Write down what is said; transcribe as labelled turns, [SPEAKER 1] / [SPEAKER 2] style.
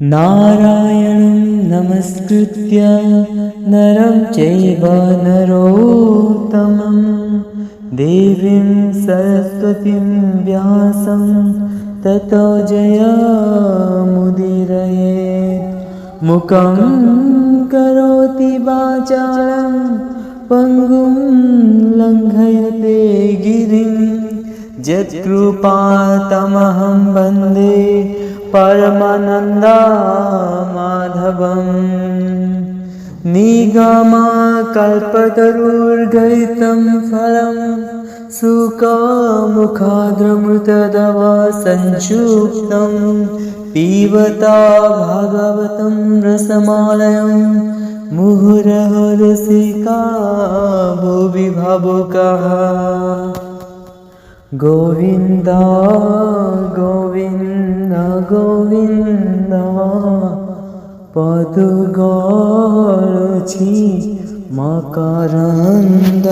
[SPEAKER 1] नारायणं नमस्कृत्य नरं चैव नरोत्तमं देवीं सरस्वतीं व्यासं ततो जयमुदीरयेत्। मुखं करोति वाचालं पङ्गुं लङ्घयते गिरिं यत्कृपातमहं वन्दे परमानन्दमाधवम्। निगमकल्पतरुर्गलितं फलं सुखमुखाद्रमृतदवा संक्षुप्तं पिबता भागवतं रसमालयं मुहुरहो रसिका भुवि भावुकाः। गोविन्द गोविन्द गोविन्द पदुगरुचि मकरन्द।